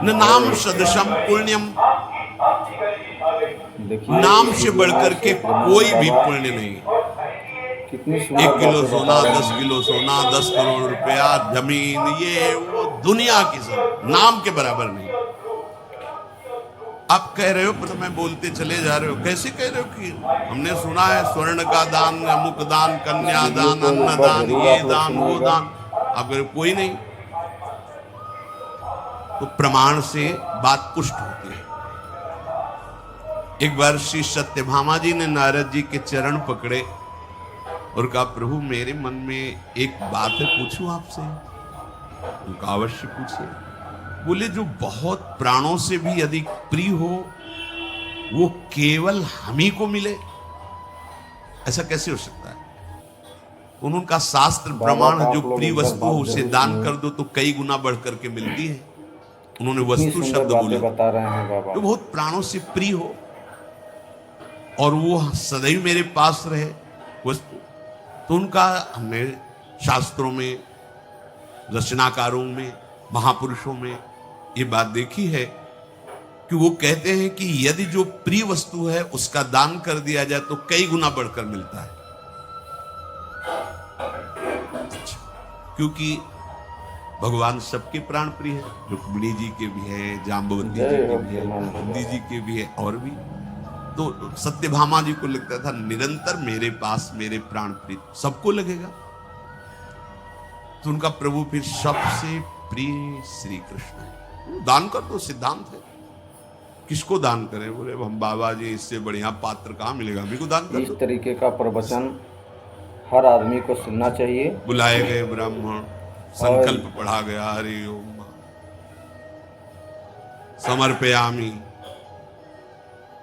न नाम सदृशम पुण्यम, नाम से बढ़कर के कोई भी पुण्य नहीं। कितनी 1 किलो सोना, 10 किलो सोना, 10 करोड़ रुपया, जमीन, ये वो दुनिया की सब नाम के बराबर नहीं। आप कह रहे हो, पर मैं बोलते चले जा रहे हो, कैसे कह रहे हो कि हमने सुना है स्वर्ण का दान, अमुक दान, कन्या दान, अन्न दान, ये दान, वो दान। आप कह रहे हो कोई नहीं, तो प्रमाण से बात पुष्ट होती है। एक बार श्री सत्यभामा जी ने नारद जी के चरण पकड़े और कहा, प्रभु मेरे मन में एक बात है, पूछूं आपसे? उनका अवश्य पूछिए। बोले, जो बहुत प्राणों से भी अधिक प्रिय हो वो केवल हम ही को मिले, ऐसा कैसे हो सकता है? उनका शास्त्र प्रमाण, जो प्रिय वस्तु हो उसे दान कर दो तो कई गुना बढ़ करके मिलती है। उन्होंने वस्तु शब्द बोले, बता रहे हैं बाबा। जो बहुत प्राणों से प्रिय हो और वो सदैव मेरे पास रहे वस्तु, तो उनका हमने शास्त्रों में, रचनाकारों में, महापुरुषों में ये बात देखी है कि वो कहते हैं कि यदि जो प्रिय वस्तु है उसका दान कर दिया जाए तो कई गुना बढ़कर मिलता है। क्योंकि भगवान सबके प्राण प्रिय है, रुक्मिणी जी के भी है, जाम्बवती जी के भी है, कुंती जी के भी है, और भी। तो सत्यभामा जी को लगता था निरंतर मेरे पास मेरे प्राण प्रिय, सबको लगेगा। तो उनका प्रभु फिर सबसे प्रिय श्री कृष्ण है। दान कर दो, सिद्धांत है। किसको दान करें? बोले, हम बाबा जी इससे बढ़िया पात्र कहाँ मिलेगा, हम ही को दान कर दो। इस तरीके का प्रवचन हर आदमी को सुनना चाहिए। बुलाए गए ब्राह्मण, संकल्प पढ़ा गया, हरि ओम समर्पयामि।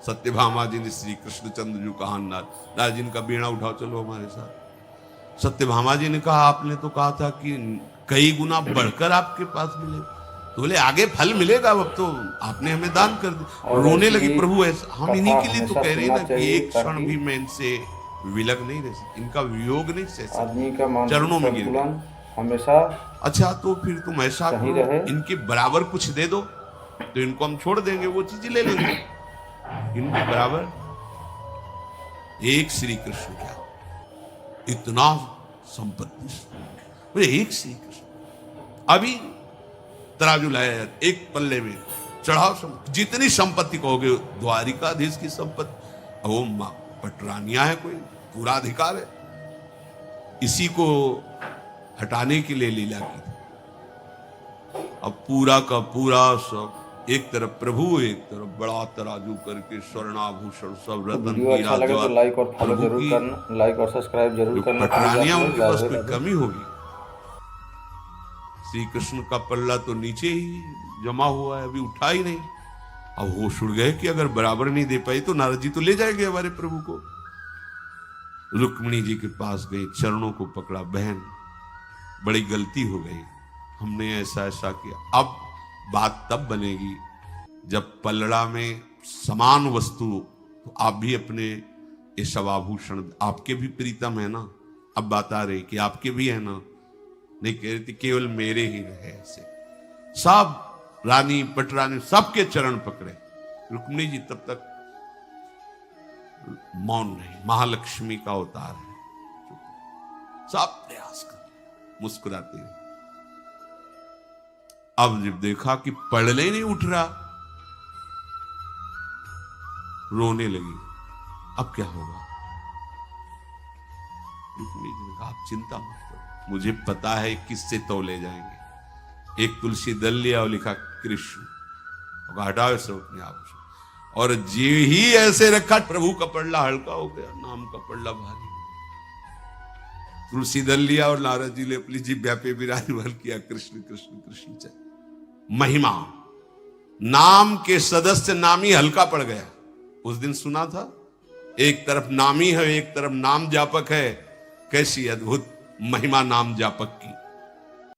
सत्यभामा जी ने श्री कृष्णचंद्र जी कहा, नारद जी का बीणा उठाओ, चलो हमारे साथ। सत्यभामा जी ने कहा, आपने तो कहा था कि कई गुना बढ़कर आपके पास मिले। तो बोले, आगे फल मिलेगा, अब तो आपने हमें दान कर दिया। रोने लगी, प्रभु ऐसा हम इन्हीं के लिए तो कह रहे हैं ना कि एक क्षण भी मैं इनसे विलग नहीं रह सकती, इनका वियोग नहीं सह सकती, चरणों में गिर गए हमेशा। अच्छा, तो फिर तुम ऐसा करो, इनके बराबर कुछ दे दो तो इनको हम छोड़ देंगे, वो चीज ले लेंगे। इनके बराबर एक श्री कृष्ण क्या, इतना संपत्ति, एक श्री कृष्ण। अभी तराजू लाया, एक पल्ले में चढ़ाओ, जितनी संपत्ति कहोगे, द्वारिकाधीश की संपत्ति, वो पटरानिया है, कोई पूरा अधिकार है। इसी को हटाने के लिए लीला की। अब पूरा का पूरा सब, एक तरफ प्रभु, एक तरफ बड़ा तराजू करके स्वर्णाभूषण सब, रतन हीरा जवाहर, लाइक और फॉलो जरूर करना, लाइक और सब्सक्राइब जरूर करना। पटरानिया उनके पास कोई कमी होगी? श्री कृष्ण का पल्ला तो नीचे ही जमा हुआ है, अभी उठा ही नहीं। अब होश उड़ गए कि अगर बराबर नहीं दे पाई तो नारद जी तो ले जाएंगे हमारे प्रभु को। रुक्मिणी जी के पास गई, चरणों को पकड़ा, बहन बड़ी गलती हो गई, हमने ऐसा ऐसा किया। अब बात तब बनेगी जब पलड़ा में समान वस्तु, तो आप भी अपने ये सब आभूषण, आपके भी प्रीतम है ना। अब बात आ रही कि आपके भी है ना, नहीं कह रही थी केवल मेरे ही रहे। ऐसे सब रानी पटरानी सबके चरण पकड़े। रुक्मिणी जी तब तक मौन नहीं, महालक्ष्मी का अवतार है, सब प्रयास कर मुस्कुराते हैं। अब जब देखा कि पढ़ने ही नहीं उठ रहा, रोने लगी। अब क्या होगा? रुक्मिणी जी ने कहा, आप चिंता मत करो, मुझे पता है किससे तौले जाएंगे। एक तुलसी दल लिया और लिखा कृष्ण, और हटाओ सब अपने आप से। और जी ही ऐसे रखा, प्रभु का पल्ला हल्का हो गया, नाम का पल्ला भारी। तुलसी दल लिया और नारद जी ने अपनी जिह्वा पे विराजमान किया, कृष्ण कृष्ण कृष्ण चल। महिमा, नाम के सदस्य नामी हल्का पड़ गया। उस दिन सुना था, एक तरफ नामी है, एक तरफ नाम जापक है। कैसी अद्भुत महिमा नाम जापक की।